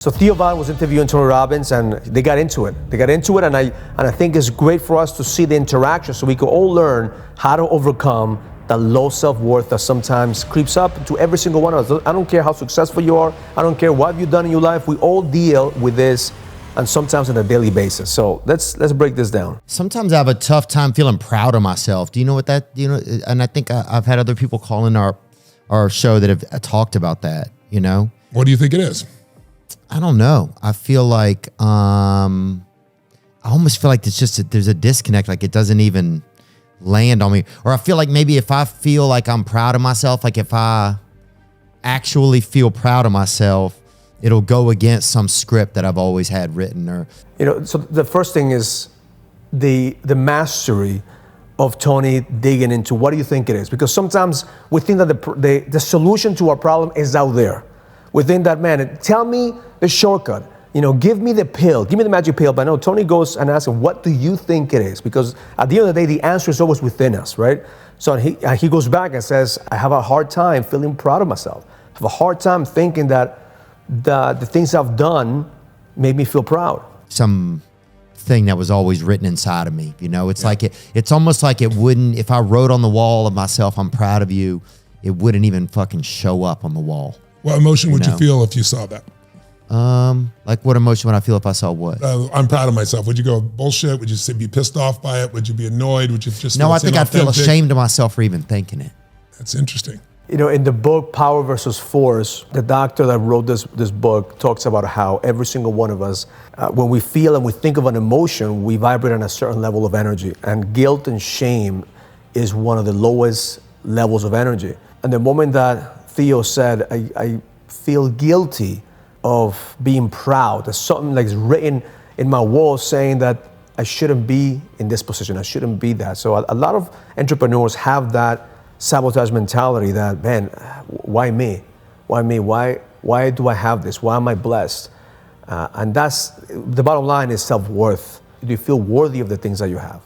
So Theovon was interviewing Tony Robbins, and they got into it. And I think it's great for us to see the interaction, so we can all learn how to overcome the low self-worth that sometimes creeps up to every single one of us. I don't care how successful you are. I don't care what you've done in your life. We all deal with this, and sometimes on a daily basis. So let's break this down. Sometimes I have a tough time feeling proud of myself. Do you know what that? And I think I've had other people call in our show that have talked about that. You know, what do you think it is? I don't know. I feel like I almost feel like there's a disconnect. Like it doesn't even land on me. Or I feel like maybe if I feel like I'm proud of myself, like if I actually feel proud of myself, it'll go against some script that I've always had written. Or so the first thing is the mastery of Tony digging into what do you think it is? Because sometimes we think that the solution to our problem is out there. We think that, man, tell me the shortcut. Give me the pill. Give me the magic pill. But no, Tony goes and asks him, what do you think it is? Because at the end of the day, the answer is always within us, right? So he goes back and says, I have a hard time feeling proud of myself. I have a hard time thinking that the things I've done made me feel proud. Some thing that was always written inside of me. It's like it's almost like it wouldn't, if I wrote on the wall of myself, I'm proud of you, it wouldn't even fucking show up on the wall. What emotion would you feel if you saw that? Like what emotion would I feel if I saw what? I'm proud of myself. Would you go bullshit? Would you be pissed off by it? Would you be annoyed? Would you just No, I think I'd feel ashamed of myself for even thinking it. That's interesting. In the book Power versus Force, the doctor that wrote this book talks about how every single one of us, when we feel and we think of an emotion, we vibrate on a certain level of energy. And guilt and shame is one of the lowest levels of energy. And the moment that Theo said, I feel guilty of being proud. There's something like written in my wall saying that I shouldn't be in this position. I shouldn't be that. So a lot of entrepreneurs have that sabotage mentality that, man, why me? Why me? Why do I have this? Why am I blessed? And that's the bottom line is self-worth. Do you feel worthy of the things that you have?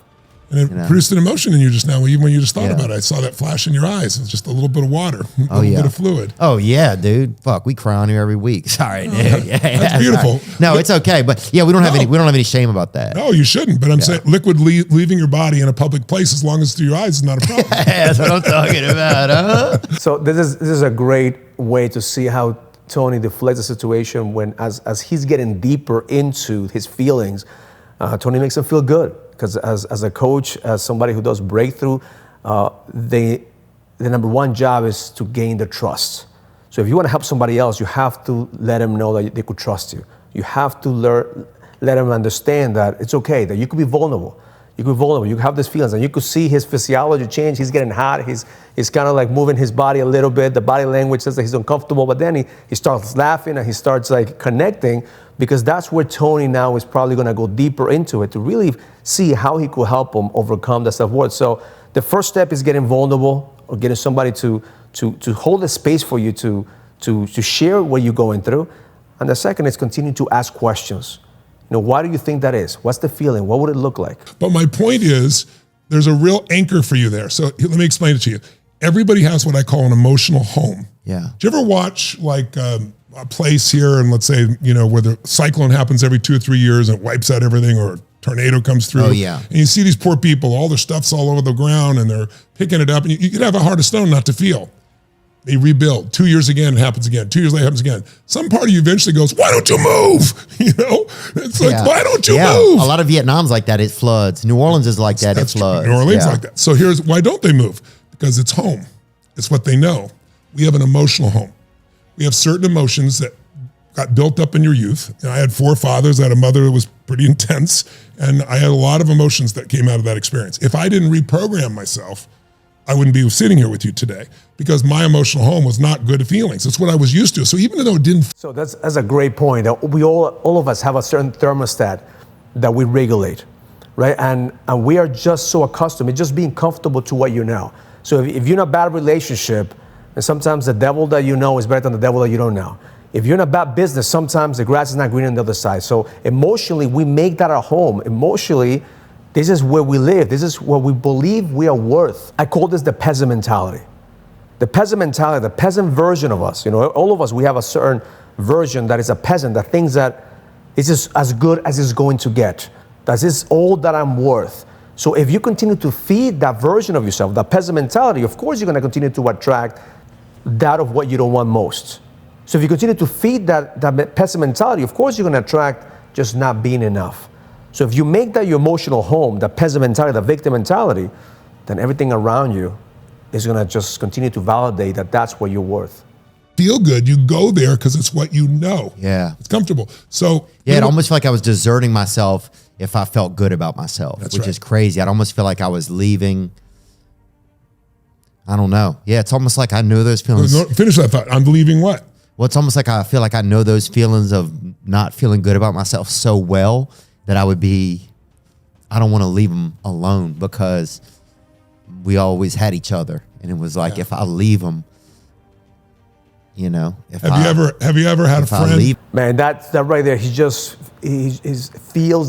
And it produced an emotion in you just now, even when you just thought about it. I saw that flash in your eyes. It's just a little bit of water, a little bit of fluid. Oh, yeah, dude. Fuck, we cry on here every week. Sorry, dude. That's beautiful. Sorry. No, it's okay. But yeah, we don't have any shame about that. No, you shouldn't. But I'm saying liquid leaving your body in a public place, as long as it's through your eyes, is not a problem. That's what I'm talking about, huh? So this is a great way to see how Tony deflects the situation when, as he's getting deeper into his feelings, Tony makes him feel good. Because as a coach, as somebody who does breakthrough, the number one job is to gain the trust. So if you want to help somebody else, you have to let them know that they could trust you. You have to let them understand that it's okay, that you could be vulnerable. You could be vulnerable. You have these feelings, and you could see his physiology change. He's getting hot. He's kind of like moving his body a little bit. The body language says that he's uncomfortable, but then he starts laughing and he starts like connecting, because that's where Tony now is probably going to go deeper into it to really see how he could help him overcome the self-worth. So the first step is getting vulnerable, or getting somebody to hold a space for you to share what you're going through. And the second is continue to ask questions. Why do you think that is? What's the feeling? What would it look like? But my point is, there's a real anchor for you there. So let me explain it to you. Everybody has what I call an emotional home. Yeah. Do you ever watch like a place here, and let's say, where the cyclone happens every 2 or 3 years and it wipes out everything, or a tornado comes through? Oh, yeah. And you see these poor people, all their stuff's all over the ground and they're picking it up, and you could have a heart of stone not to feel. They rebuild. 2 years again, it happens again. 2 years later, it happens again. Some part of you eventually goes, why don't you move? It's like, why don't you move? A lot of Vietnam's like that. It floods. New Orleans is like that. It floods. New Orleans like that. So here's why don't they move? Because it's home. It's what they know. We have an emotional home. We have certain emotions that got built up in your youth. And I had 4 fathers. I had a mother that was pretty intense. And I had a lot of emotions that came out of that experience. If I didn't reprogram myself, I wouldn't be sitting here with you today, because my emotional home was not good feelings. It's what I was used to. So even though it didn't. So that's a great point. We all of us have a certain thermostat that we regulate, right? And we are just so accustomed to just being comfortable to what you know. So if you're in a bad relationship, and sometimes the devil that you know is better than the devil that you don't know. If you're in a bad business, sometimes the grass is not green on the other side. So emotionally, we make that our home. Emotionally, this is where we live. This is what we believe we are worth. I call this the peasant mentality. The peasant mentality, the peasant version of us. All of us, we have a certain version that is a peasant, that thinks that it's just as good as it's going to get. That is all that I'm worth. So if you continue to feed that version of yourself, that peasant mentality, of course you're going to continue to attract that of what you don't want most. So if you continue to feed that peasant mentality, of course you're going to attract just not being enough. So if you make that your emotional home, the peasant mentality, the victim mentality, then everything around you is going to just continue to validate that that's what you're worth. Feel good, you go there because it's what you know. Yeah. It's comfortable. So yeah, it almost felt like I was deserting myself if I felt good about myself, which is crazy. I'd almost feel like I was leaving. I don't know. Yeah, it's almost like I know those feelings. No, finish that thought. I'm believing what? Well, it's almost like I feel like I know those feelings of not feeling good about myself so well that I don't want to leave them alone because we always had each other. And it was like, if I leave them, you know, Have you ever had a friend? Man, that right there, he feels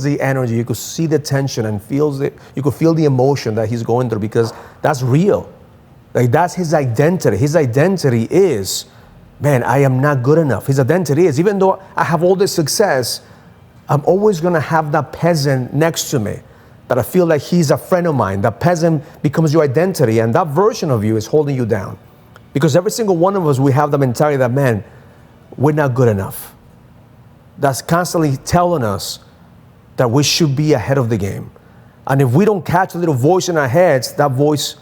the energy. You could see the tension and feels it. You could feel the emotion that he's going through because that's real. Like that's his identity. His identity is, man, I am not good enough. His identity is, even though I have all this success, I'm always gonna have that peasant next to me, that I feel like he's a friend of mine. That peasant becomes your identity, and that version of you is holding you down. Because every single one of us, we have the mentality that, man, we're not good enough. That's constantly telling us that we should be ahead of the game. And if we don't catch a little voice in our heads, that voice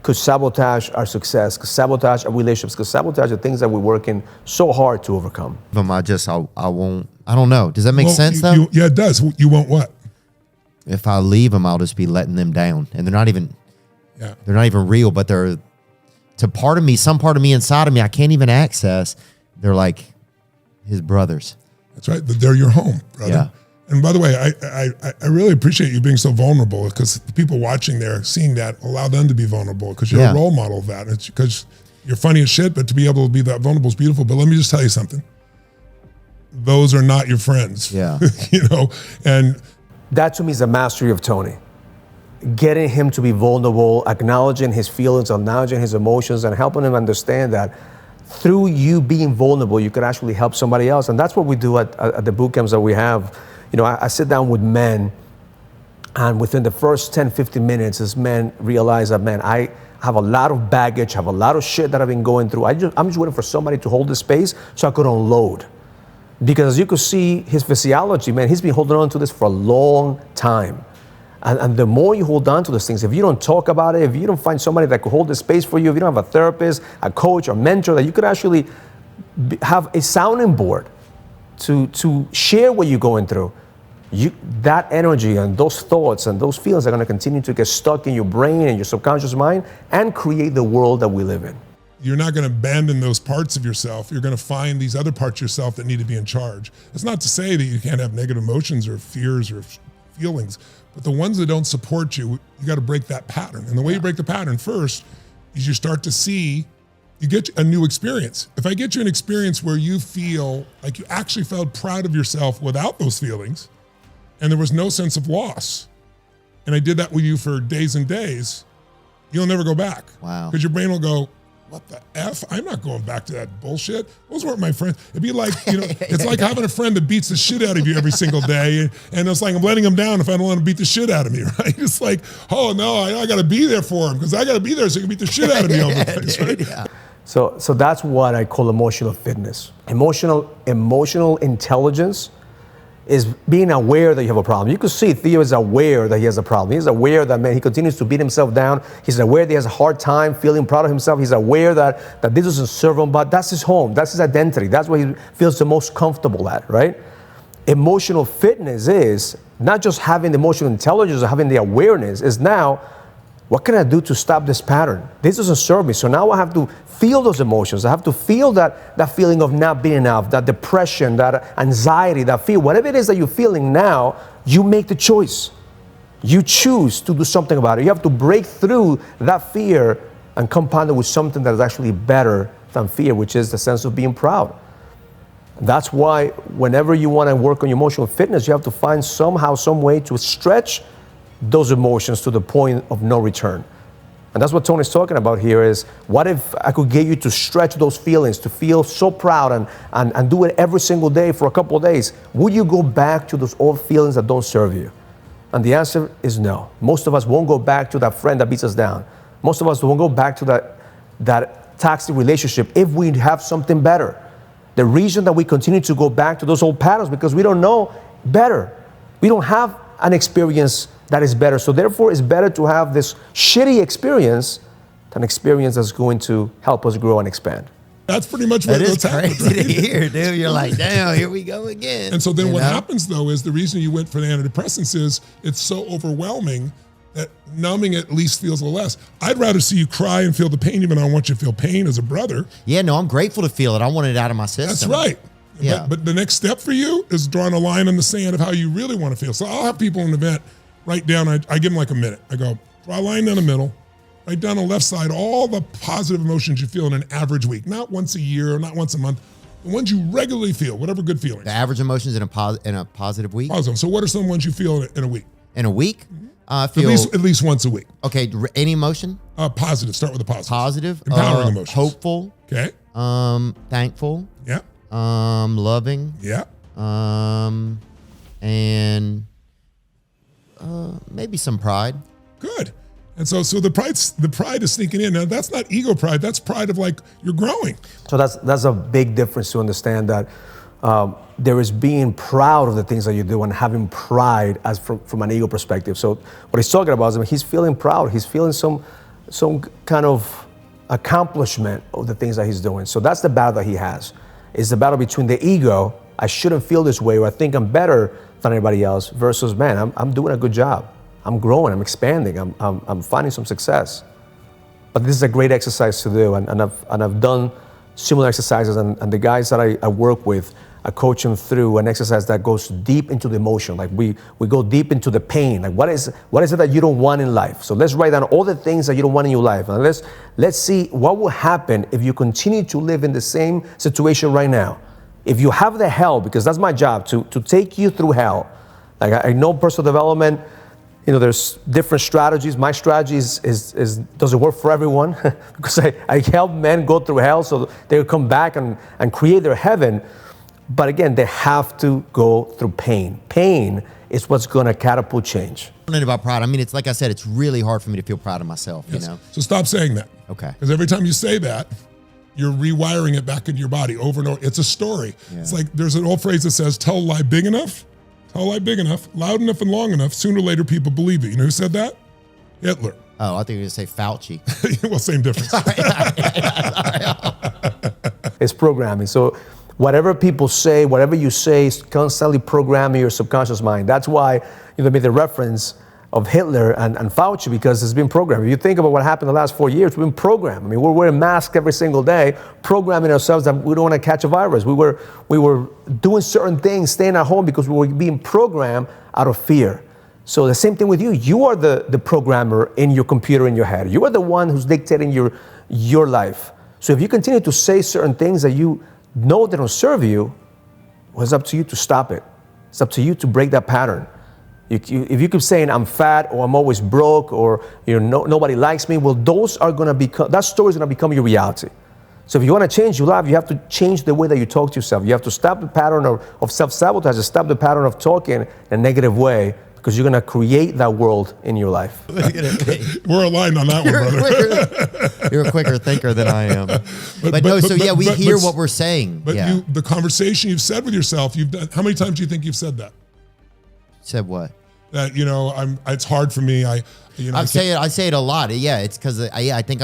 could sabotage our success, could sabotage our relationships, could sabotage the things that we're working so hard to overcome. I won't, I don't know. Does that make sense though? Yeah, it does. You won't what? If I leave them, I'll just be letting them down. And they're not even real, but they're, to part of me, some part of me inside of me, I can't even access. They're like his brothers. That's right. They're your home, brother. Yeah. And by the way, I really appreciate you being so vulnerable because the people watching there, seeing that, allow them to be vulnerable because you're a role model of that. It's because you're funny as shit, but to be able to be that vulnerable is beautiful. But let me just tell you something. Those are not your friends. Yeah. You know, and that to me is the mastery of Tony. Getting him to be vulnerable, acknowledging his feelings, acknowledging his emotions, and helping him understand that through you being vulnerable, you could actually help somebody else. And that's what we do at the boot camps that we have. You know, I sit down with men, and within the first 10, 15 minutes, this men realize that, man, I have a lot of baggage, have a lot of shit that I've been going through. I'm just waiting for somebody to hold the space so I could unload. Because as you could see his physiology, man, he's been holding on to this for a long time. And the more you hold on to those things, if you don't talk about it, if you don't find somebody that could hold the space for you, if you don't have a therapist, a coach, or mentor, that you could actually have a sounding board to share what you're going through, that energy and those thoughts and those feelings are going to continue to get stuck in your brain and your subconscious mind and create the world that we live in. You're not going to abandon those parts of yourself. You're going to find these other parts of yourself that need to be in charge. It's not to say that you can't have negative emotions or fears or feelings, but the ones that don't support you, you got to break that pattern. And the way you break the pattern first is you start to see, you get a new experience. If I get you an experience where you feel like you actually felt proud of yourself without those feelings, and there was no sense of loss, and I did that with you for days and days, you'll never go back. Wow. Because your brain will go, what the F? I'm not going back to that bullshit. Those weren't my friends. It'd be like, you know, it's like having a friend that beats the shit out of you every single day. And it's like, I'm letting him down if I don't let him beat the shit out of me, right? It's like, oh no, I got to be there for him because I got to be there so he can beat the shit out of me all the place, right? Yeah. So that's what I call emotional fitness. Emotional intelligence is being aware that you have a problem. You could see Theo is aware that he has a problem. He's aware that, man, he continues to beat himself down. He's aware that he has a hard time feeling proud of himself. He's aware that this doesn't serve him, but that's his home. That's his identity. That's what he feels the most comfortable at, right? Emotional fitness is not just having the emotional intelligence or having the awareness, is now, what can I do to stop this pattern? This doesn't serve me. So now I have to feel those emotions. I have to feel that feeling of not being enough, that depression, that anxiety, that fear. Whatever it is that you're feeling now, you make the choice. You choose to do something about it. You have to break through that fear and compound it with something that is actually better than fear, which is the sense of being proud. That's why whenever you want to work on your emotional fitness, you have to find somehow, some way to stretch those emotions to the point of no return. And that's what Tony's talking about here is, what if I could get you to stretch those feelings, to feel so proud and do it every single day for a couple of days? Would you go back to those old feelings that don't serve you? And the answer is no. Most of us won't go back to that friend that beats us down. Most of us won't go back to that toxic relationship if we have something better. The reason that we continue to go back to those old patterns because we don't know better. We don't have an experience that is better. So therefore, it's better to have this shitty experience than an experience that's going to help us grow and expand. That's pretty much what It's happened. crazy to hear, dude. You're like, damn, here we go again. And so then You what know? happens, though, is the reason you went for the antidepressants is it's so overwhelming that numbing at least feels a little less. I'd rather see you cry and feel the pain, even though I want you to feel pain as a brother. Yeah, no, I'm grateful to feel it. I want it out of my system. That's right. Yeah. But the next step for you is drawing a line in the sand of how you really want to feel. So I'll have people in an event write down, I give them like a minute. I go, draw a line down the middle, write down the left side, all the positive emotions you feel in an average week, not once a year, not once a month, the ones you regularly feel, whatever good feelings. The average emotions in a positive week. Positive. So what are some ones you feel in a week? In a week, I feel At least once a week. okay. Any emotion? Positive. Start with the positive. Positive. Empowering emotions. Hopeful. Okay. Thankful. Yeah. Loving. Yeah. And maybe some pride. Good. And so the pride is sneaking in. Now that's not ego pride. That's pride of like you're growing. So that's a big difference to understand that there is being proud of the things that you do and having pride as from an ego perspective. So what he's talking about is he's feeling proud. He's feeling some kind of accomplishment of the things that he's doing. So that's the battle that he has. It's the battle between the ego, I shouldn't feel this way, or I think I'm better than anybody else, versus, man, I'm doing a good job. I'm growing, I'm expanding, I'm finding some success. But this is a great exercise to do, and I've done similar exercises, and the guys that I work with, I coach them through an exercise that goes deep into the emotion. Like we go deep into the pain. Like what is it that you don't want in life? So let's write down all the things that you don't want in your life, and let's see what will happen if you continue to live in the same situation right now. If you have the hell, because that's my job, to take you through hell. Like I know personal development, there's different strategies. My strategy is doesn't work for everyone because I help men go through hell so they'll come back and create their heaven. But again, they have to go through pain. Pain is what's going to catapult change. I don't know about pride. I mean, it's like I said, it's really hard for me to feel proud of myself, Yes. So stop saying that. Okay. Because every time you say that, you're rewiring it back into your body over and over. It's a story. Yeah. It's like there's an old phrase that says, tell a lie big enough, loud enough and long enough, sooner or later people believe it. You know who said that? Hitler. Oh, I think you were going to say Fauci. Well, same difference. It's programming. So whatever people say, whatever you say is constantly programming your subconscious mind. That's why they made the reference of Hitler and Fauci, because it's been programmed. If you think about what happened the last 4 years, we've been programmed. I mean, we're wearing masks every single day, programming ourselves that we don't want to catch a virus. We were doing certain things, staying at home because we were being programmed out of fear. So the same thing with you. You are the programmer in your computer in your head. You are the one who's dictating your life. So if you continue to say certain things that you know they don't serve you, well, it's up to you to stop it. It's up to you to break that pattern. If you keep saying I'm fat or I'm always broke or nobody likes me, well, that story is gonna become your reality. So if you want to change your life, you have to change the way that you talk to yourself. You have to stop the pattern of self-sabotage, stop the pattern of talking in a negative way, because you're gonna create that world in your life. We're aligned on that one, brother. You're a quicker thinker than I am. But we hear what we're saying. But the conversation you've said with yourself, you've done. How many times do you think you've said that? Said what? That it's hard for me. I say it a lot. Yeah, it's because I think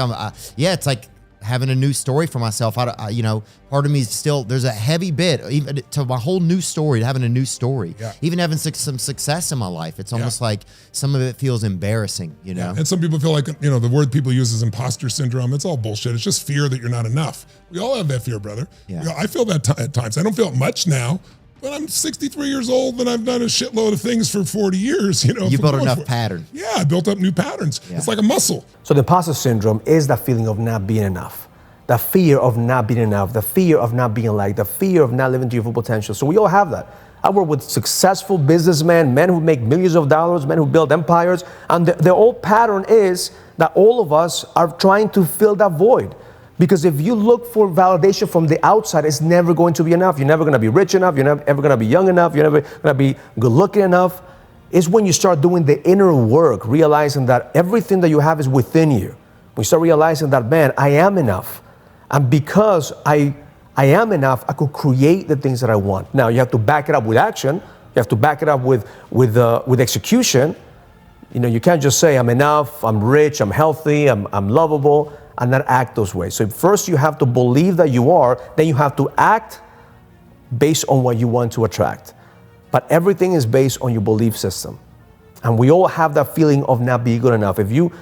it's like having a new story for myself. Part of me is still, there's a heavy bit even to my whole new story, having a new story. Yeah. Even having some success in my life. It's almost like some of it feels embarrassing, Yeah. And some people feel like, the word people use is imposter syndrome. It's all bullshit. It's just fear that you're not enough. We all have that fear, brother. Yeah. I feel that at times. I don't feel it much now, but I'm 63 years old and I've done a shitload of things for 40 years. You built enough pattern. Yeah, I built up new patterns. Yeah. It's like a muscle. So the imposter syndrome is that feeling of not being enough, the fear of not being enough, the fear of not being liked, the fear of not living to your full potential. So we all have that. I work with successful businessmen, men who make millions of dollars, men who build empires, and the old pattern is that all of us are trying to fill that void. Because if you look for validation from the outside, it's never going to be enough. You're never going to be rich enough. You're never ever going to be young enough. You're never going to be good looking enough. It's when you start doing the inner work, realizing that everything that you have is within you. When you start realizing that, man, I am enough. And because I am enough, I could create the things that I want. Now, you have to back it up with action. You have to back it up with execution. You know, you can't just say, I'm enough, I'm rich, I'm healthy, I'm lovable, and not act those ways. So first you have to believe that you are, then you have to act based on what you want to attract. But everything is based on your belief system. And we all have that feeling of not being good enough. If you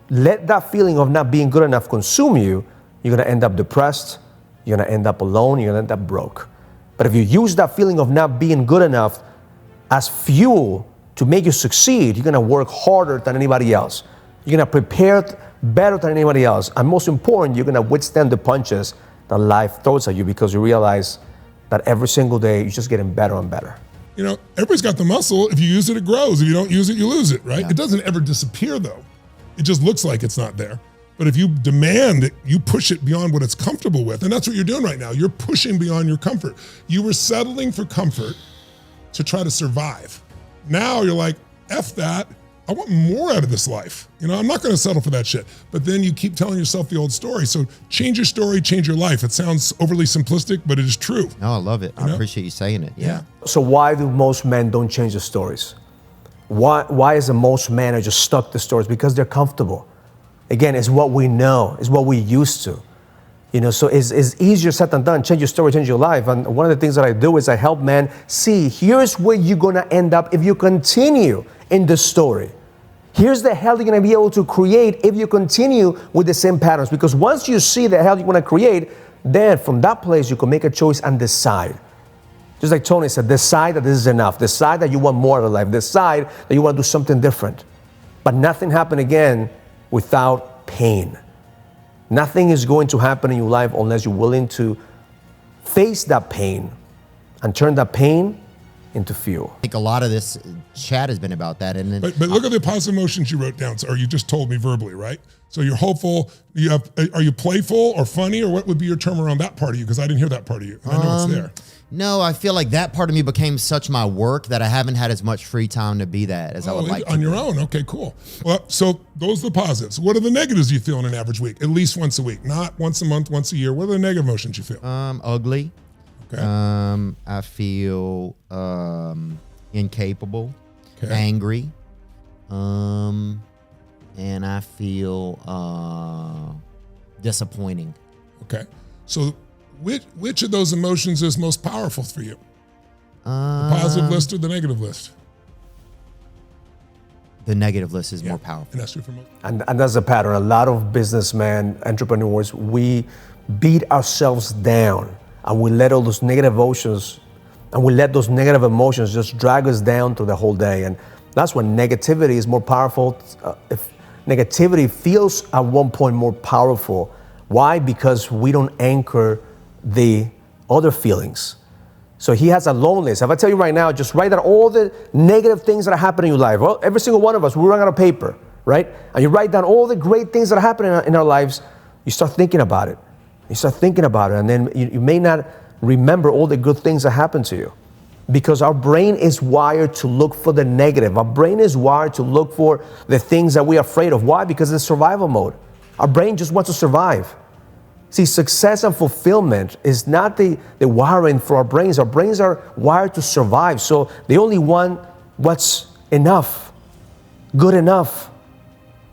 let that feeling of not being good enough consume you, you're gonna end up depressed, you're gonna end up alone, you're gonna end up broke. But if you use that feeling of not being good enough as fuel to make you succeed, you're gonna work harder than anybody else. You're gonna prepare better than anybody else. And most important, you're gonna withstand the punches that life throws at you because you realize that every single day you're just getting better and better. You know, everybody's got the muscle. If you use it, it grows. If you don't use it, you lose it, right? Yeah. It doesn't ever disappear though. It just looks like it's not there. But if you demand it, you push it beyond what it's comfortable with. And that's what you're doing right now. You're pushing beyond your comfort. You were settling for comfort to try to survive. Now you're like, F that. I want more out of this life. You know, I'm not going to settle for that shit. But then you keep telling yourself the old story. So change your story, change your life. It sounds overly simplistic, but it is true. No, I love it. I appreciate you saying it. Yeah. So why do most men don't change the stories? Why is the most men are just stuck to stories? Because they're comfortable. Again, it's what we know. It's what we used to. You know, so it's easier said than done. Change your story, change your life. And one of the things that I do is I help men see, here's where you're going to end up if you continue in this story. Here's the hell you're going to be able to create if you continue with the same patterns. Because once you see the hell you want to create, then from that place you can make a choice and decide. Just like Tony said, decide that this is enough. Decide that you want more out of life. Decide that you want to do something different. But nothing happens again without pain. Nothing is going to happen in your life unless you're willing to face that pain and turn that pain into fuel. I think a lot of this chat has been about that. And then, but look at the positive emotions you wrote down, or you just told me verbally, right? So you're hopeful. Are you playful or funny, or what would be your term around that part of you? Because I didn't hear that part of you. I know it's there. No, I feel like that part of me became such my work that I haven't had as much free time to be that as I would like to. On your own. Okay, cool. Well, so those are the positives. What are the negatives you feel in an average week? At least once a week, not once a month, once a year. What are the negative emotions you feel? Ugly. Okay. I feel incapable, angry, and I feel disappointing. Okay. So which of those emotions is most powerful for you? The positive list or the negative list? The negative list is more powerful. And that's true for most. And that's a pattern. A lot of businessmen, entrepreneurs, we beat ourselves down and we let all those negative emotions just drag us down through the whole day. And that's when negativity is more powerful. If negativity feels at one point more powerful. Why? Because we don't anchor the other feelings. So he has a long list. If I tell you right now, just write down all the negative things that are happening in your life. Well, every single one of us, we run out of paper, right? And you write down all the great things that are happening in our lives. You start thinking about it. You start thinking about it, and then you may not remember all the good things that happen to you. Because our brain is wired to look for the negative. Our brain is wired to look for the things that we are afraid of. Why? Because it's survival mode. Our brain just wants to survive. See, success and fulfillment is not the wiring for our brains. Our brains are wired to survive. So they only want what's enough, good enough.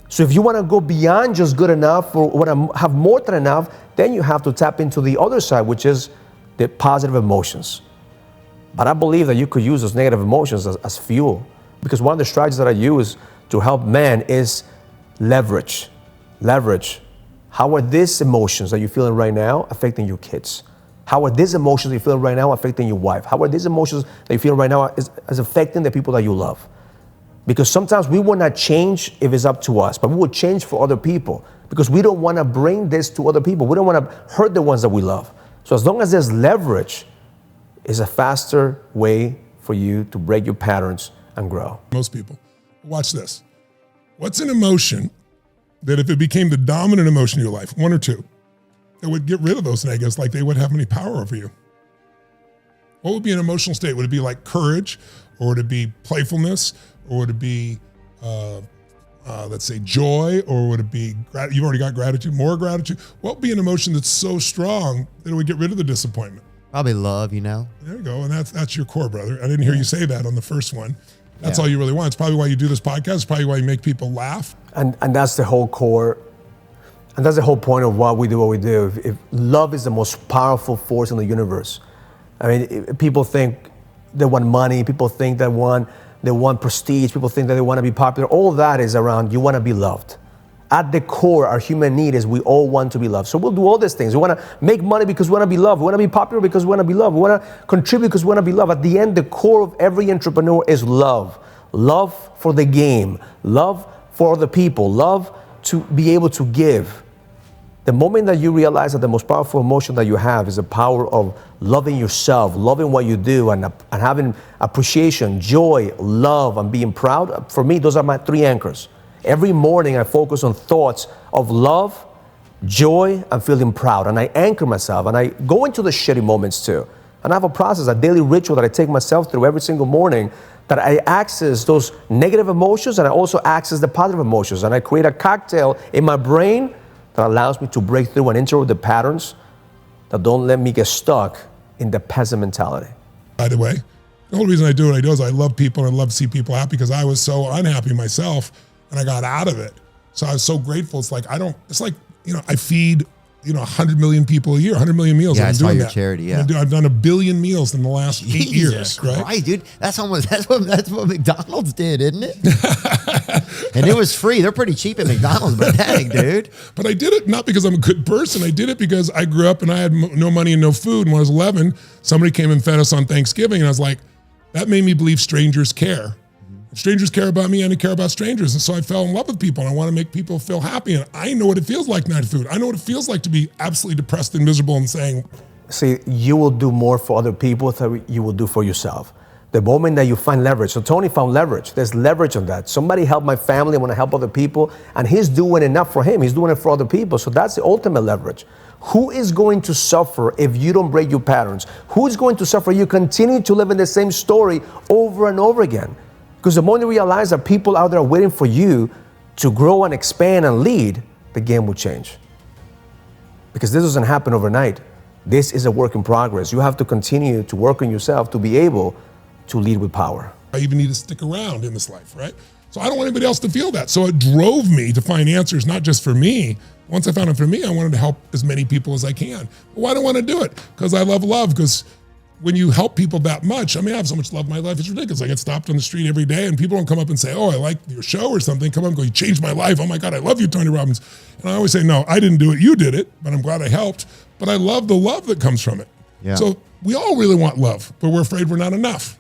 So if you want to go beyond just good enough or want to have more than enough, then you have to tap into the other side, which is the positive emotions. But I believe that you could use those negative emotions as fuel. Because one of the strategies that I use to help men is leverage. Leverage. How are these emotions that you're feeling right now affecting your kids? How are these emotions you're feeling right now affecting your wife? How are these emotions that you're feeling right now is affecting the people that you love? Because sometimes we will not change if it's up to us, but we will change for other people because we don't want to bring this to other people. We don't want to hurt the ones that we love. So as long as there's leverage, it's a faster way for you to break your patterns and grow. Most people. Watch this. What's an emotion that if it became the dominant emotion in your life, one or two, that would get rid of those negatives like they would have any power over you? What would be an emotional state? Would it be like courage, or would it be playfulness, or would it be, let's say, joy, or would it be, you've already got gratitude, more gratitude? What would be an emotion that's so strong that it would get rid of the disappointment? Probably love, you know? There you go. And that's your core, brother. I didn't hear you say that on the first one. That's all you really want. It's probably why you do this podcast. It's probably why you make people laugh. And that's the whole core. And that's the whole point of why we do what we do. If love is the most powerful force in the universe. I mean, people think they want money. People think they want prestige. People think that they want to be popular. All of that is around you want to be loved. At the core, our human need is we all want to be loved. So we'll do all these things. We want to make money because we want to be loved. We want to be popular because we want to be loved. We want to contribute because we want to be loved. At the end, the core of every entrepreneur is love. Love for the game. Love for other people. Love to be able to give. The moment that you realize that the most powerful emotion that you have is the power of loving yourself, loving what you do, and having appreciation, joy, love, and being proud, for me, those are my three anchors. Every morning I focus on thoughts of love, joy, and feeling proud. And I anchor myself, and I go into the shitty moments too. And I have a process, a daily ritual that I take myself through every single morning, that I access those negative emotions and I also access the positive emotions. And I create a cocktail in my brain that allows me to break through and interrupt the patterns that don't let me get stuck in the peasant mentality. By the way, the whole reason I do what I do is I love people and I love to see people happy, because I was so unhappy myself and I got out of it. So I was so grateful. It's like, I feed, 100 million people a year, 100 million meals. Yeah, I'm I saw doing your that. charity, yeah. I've done 1 billion meals in the last 8 years, right? Right, dude. That's what McDonald's did, isn't it? And it was free. They're pretty cheap at McDonald's, but dang, dude. But I did it not because I'm a good person. I did it because I grew up and I had no money and no food. And when I was 11, somebody came and fed us on Thanksgiving. And I was like, that made me believe strangers care. If strangers care about me, I care about strangers. And so I fell in love with people, and I want to make people feel happy. And I know what it feels like not to food. I know what it feels like to be absolutely depressed and miserable and saying, see, you will do more for other people than you will do for yourself. The moment that you find leverage. So Tony found leverage. There's leverage on that. Somebody helped my family. I want to help other people. And he's doing enough for him. He's doing it for other people. So that's the ultimate leverage. Who is going to suffer if you don't break your patterns? Who is going to suffer if you continue to live in the same story over and over again? Because the moment you realize that people out there are waiting for you to grow and expand and lead, the game will change. Because this doesn't happen overnight. This is a work in progress. You have to continue to work on yourself to be able to lead with power. I even need to stick around in this life, right? So I don't want anybody else to feel that. So it drove me to find answers, not just for me. Once I found it for me, I wanted to help as many people as I can. But why do I want to do it? Because I love love. Because when you help people that much, I have so much love in my life, it's ridiculous. I get stopped on the street every day and people don't come up and say, oh, I like your show or something. Come up and go, you changed my life. Oh my God, I love you, Tony Robbins. And I always say, no, I didn't do it. You did it, but I'm glad I helped. But I love the love that comes from it. Yeah. So we all really want love, but we're afraid we're not enough.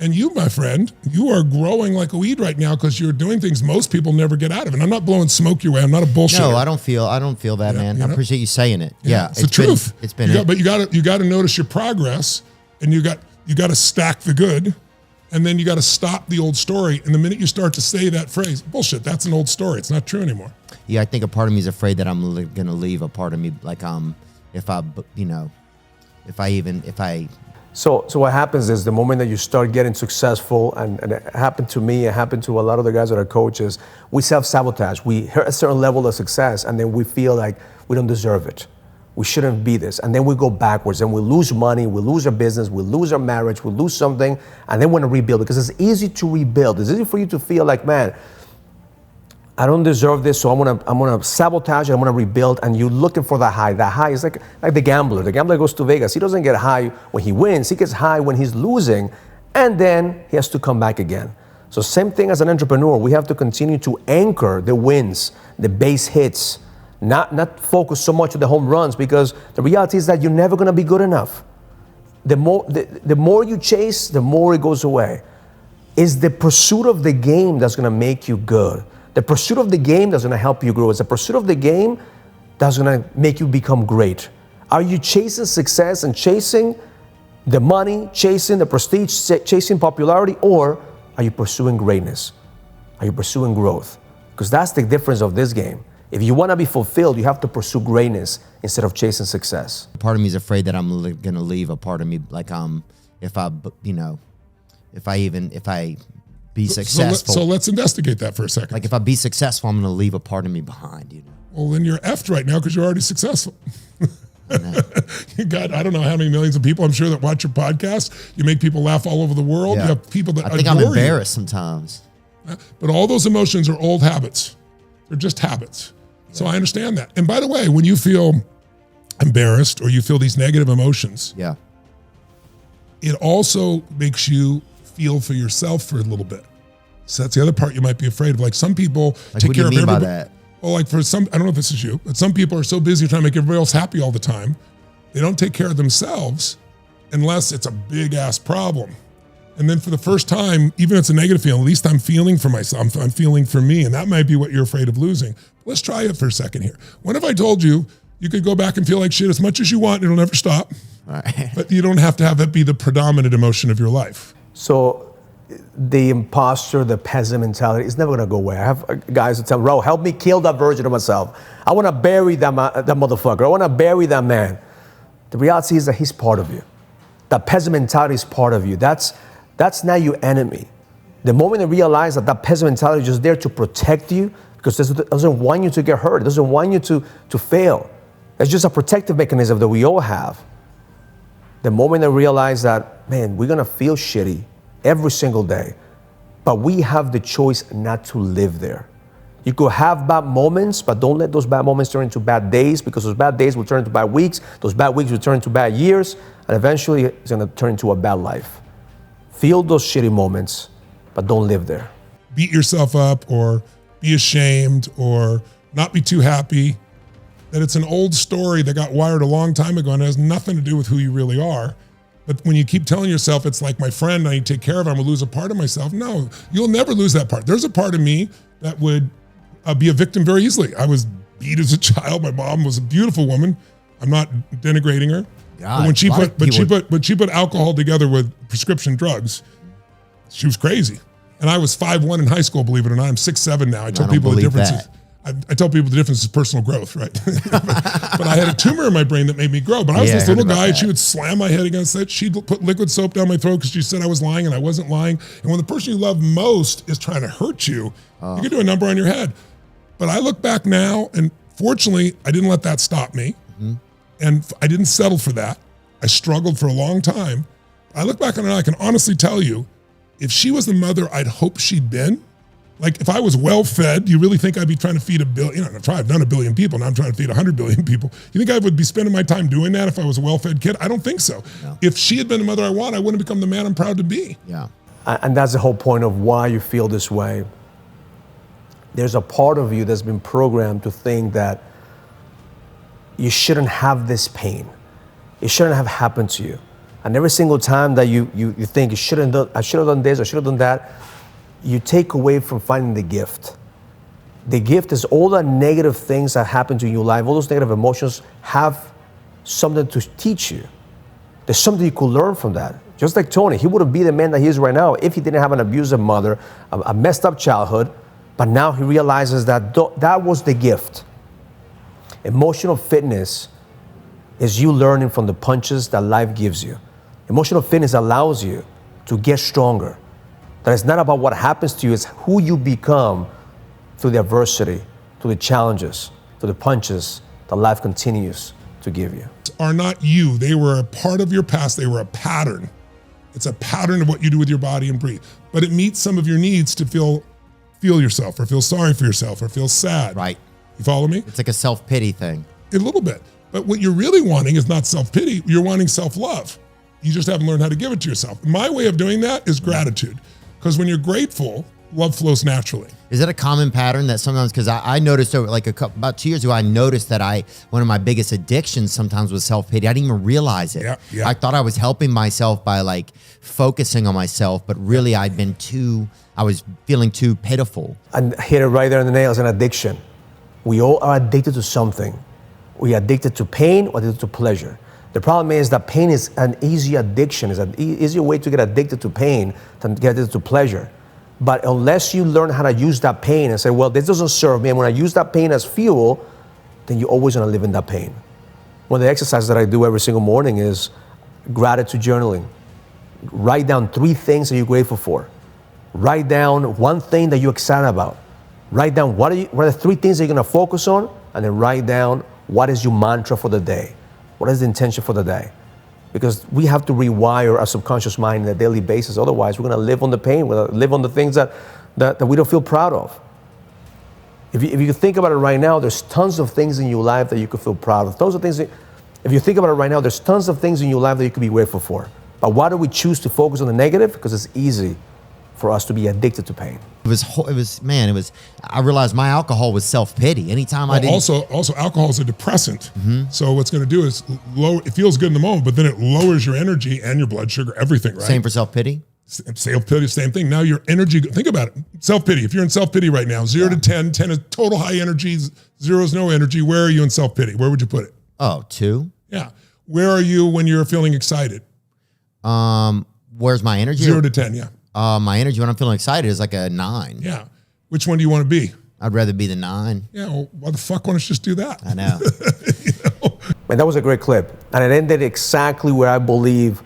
And you, my friend, you are growing like a weed right now because you're doing things most people never get out of. And I'm not blowing smoke your way. I'm not a bullshitter. No, I don't feel that, man. I appreciate you saying it. Yeah, it's the truth. It's been but you got to notice your progress. And you got to stack the good, and then you got to stop the old story. And the minute you start to say that phrase, bullshit, that's an old story. It's not true anymore. Yeah, I think a part of me is afraid that I'm going to leave a part of me, like So what happens is the moment that you start getting successful, and it happened to me, it happened to a lot of the guys that are coaches, we self-sabotage. We hit a certain level of success, and then we feel like we don't deserve it. We shouldn't be this. And then we go backwards and we lose money, we lose our business, we lose our marriage, we lose something, and then we want to rebuild, because it's easy to rebuild. It's easy for you to feel like, man, I don't deserve this, so I'm gonna sabotage it, I'm gonna rebuild, and you're looking for the high. The high is like the gambler. The gambler goes to Vegas. He doesn't get high when he wins, he gets high when he's losing, and then he has to come back again. So same thing as an entrepreneur, we have to continue to anchor the wins, the base hits, not focus so much on the home runs, because the reality is that you're never gonna be good enough. The more you chase, the more it goes away. It's the pursuit of the game that's gonna make you good. The pursuit of the game that's gonna help you grow. It's the pursuit of the game that's gonna make you become great. Are you chasing success and chasing the money, chasing the prestige, chasing popularity, or are you pursuing greatness? Are you pursuing growth? Because that's the difference of this game. If you want to be fulfilled, you have to pursue greatness instead of chasing success. Part of me is afraid that I'm going to leave a part of me, like if I be successful. So let's investigate that for a second. Like if I be successful, I'm going to leave a part of me behind, you know. Well, then you're effed right now because you're already successful. You got, I don't know how many millions of people, I'm sure, that watch your podcast. You make people laugh all over the world. Yeah. You have people that I think adore I'm embarrassed sometimes. But all those emotions are old habits. They're just habits. Yeah. So I understand that. And by the way, when you feel embarrassed or you feel these negative emotions, yeah, it also makes you feel for yourself for a little bit. So that's the other part you might be afraid of. Like some people take care of everybody. What do you mean by that? Well, like for some, I don't know if this is you, but some people are so busy trying to make everybody else happy all the time, they don't take care of themselves unless it's a big ass problem. And then for the first time, even if it's a negative feeling, at least I'm feeling for myself, I'm feeling for me. And that might be what you're afraid of losing. Let's try it for a second here. What if I told you you could go back and feel like shit as much as you want, it'll never stop, right. But you don't have to have that be the predominant emotion of your life. So the imposter, the peasant mentality is never gonna go away. I have guys who tell me, Raul, help me kill that version of myself. I wanna bury that motherfucker. I wanna bury that man. The reality is that he's part of you. That peasant mentality is part of you. That's not your enemy. The moment you realize that that peasant mentality is just there to protect you, because it doesn't want you to get hurt, it doesn't want you to fail. It's just a protective mechanism that we all have. The moment I realize that, man, we're gonna feel shitty every single day, but we have the choice not to live there. You could have bad moments, but don't let those bad moments turn into bad days, because those bad days will turn into bad weeks, those bad weeks will turn into bad years, and eventually it's gonna turn into a bad life. Feel those shitty moments, but don't live there. Beat yourself up or be ashamed or not be too happy. That it's an old story that got wired a long time ago and has nothing to do with who you really are. But when you keep telling yourself, it's like my friend, I need to take care of him, I'm gonna lose a part of myself. No, you'll never lose that part. There's a part of me that would be a victim very easily. I was beat as a child. My mom was a beautiful woman. I'm not denigrating her. God, when she put alcohol together with prescription drugs, she was crazy. And I was 5'1" in high school, believe it or not. I'm 6'7" now. I tell people the difference is, I tell people the difference is personal growth, right? but I had a tumor in my brain that made me grow. But I was this little guy, and she would slam my head against it. She'd put liquid soap down my throat because she said I was lying, and I wasn't lying. And when the person you love most is trying to hurt you, you can do a number on your head. But I look back now, and fortunately, I didn't let that stop me. Mm-hmm. And I didn't settle for that. I struggled for a long time. I look back on it, and I can honestly tell you, if she was the mother I'd hoped she'd been, like if I was well-fed, do you really think I'd be trying to feed a billion? I've done 1 billion people, now I'm trying to feed 100 billion people. You think I would be spending my time doing that if I was a well-fed kid? I don't think so. No. If she had been the mother I want, I wouldn't have become the man I'm proud to be. Yeah. And that's the whole point of why you feel this way. There's a part of you that's been programmed to think that you shouldn't have this pain. It shouldn't have happened to you. And every single time that you think I should have done this, I should have done that, you take away from finding the gift. The gift is all the negative things that happen to you in your life, all those negative emotions have something to teach you. There's something you could learn from that. Just like Tony, he wouldn't be the man that he is right now if he didn't have an abusive mother, a messed up childhood, but now he realizes that that was the gift. Emotional fitness is you learning from the punches that life gives you. Emotional fitness allows you to get stronger. That it's not about what happens to you, it's who you become through the adversity, through the challenges, through the punches that life continues to give you. Are not you. They were a part of your past. They were a pattern. It's a pattern of what you do with your body and breathe. But it meets some of your needs to feel yourself or feel sorry for yourself or feel sad. Right. You follow me? It's like a self-pity thing. A little bit. But what you're really wanting is not self-pity. You're wanting self-love. You just haven't learned how to give it to yourself. My way of doing that is gratitude. Because when you're grateful, love flows naturally. Is that a common pattern that sometimes, because I noticed over like about 2 years ago, I noticed that one of my biggest addictions sometimes was self-pity. I didn't even realize it. Yeah. I thought I was helping myself by like focusing on myself, but really I was feeling too pitiful. And hit it right there in the nail, it's an addiction. We all are addicted to something. We are addicted to pain or addicted to pleasure. The problem is that pain is an easy addiction. It's an easier way to get addicted to pain than to get addicted to pleasure. But unless you learn how to use that pain and say, well, this doesn't serve me, and when I use that pain as fuel, then you're always gonna live in that pain. One of the exercises that I do every single morning is gratitude journaling. Write down 3 things that you're grateful for. Write down 1 thing that you're excited about. Write down what are the 3 things that you're gonna focus on, and then write down what is your mantra for the day. What is the intention for the day? Because we have to rewire our subconscious mind on a daily basis. Otherwise, we're gonna live on the pain. We're gonna live on the things that we don't feel proud of. If you think about it right now, there's tons of things in your life that you could feel proud of. Those are things that, if you think about it right now, there's tons of things in your life that you could be grateful for. But why do we choose to focus on the negative? Because it's easy for us to be addicted to pain. I realized my alcohol was self-pity. Anytime I didn't. Also alcohol is a depressant. So what's going to do is it feels good in the moment, but then it lowers your energy and your blood sugar, everything, right? Same for self-pity? Self-pity, same thing. Now your energy, think about it. Self-pity, if you're in self-pity right now, 0 to 10, 10 is total high energy, 0 is no energy. Where are you in self-pity? Where would you put it? Oh, 2. Yeah. Where are you when you're feeling excited? Where's my energy? 0 to 10, yeah. My energy when I'm feeling excited is like a 9. Yeah. Which one do you want to be? I'd rather be the 9. Yeah, well, why the fuck won't you just do that? I know. And that was a great clip. And it ended exactly where I believe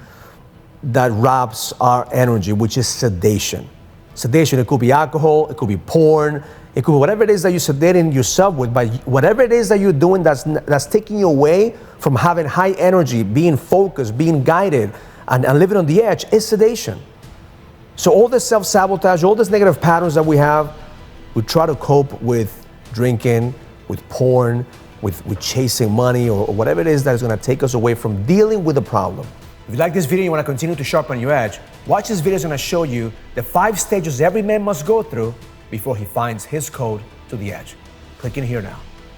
that wraps our energy, which is sedation. Sedation, it could be alcohol, it could be porn, it could be whatever it is that you're sedating yourself with, but whatever it is that you're doing that's taking you away from having high energy, being focused, being guided, and living on the edge is sedation. So all this self-sabotage, all these negative patterns that we have, we try to cope with drinking, with porn, with chasing money, or whatever it is that is gonna take us away from dealing with the problem. If you like this video and you wanna continue to sharpen your edge, watch this video. Is gonna show you the 5 stages every man must go through before he finds his code to the edge. Click in here now.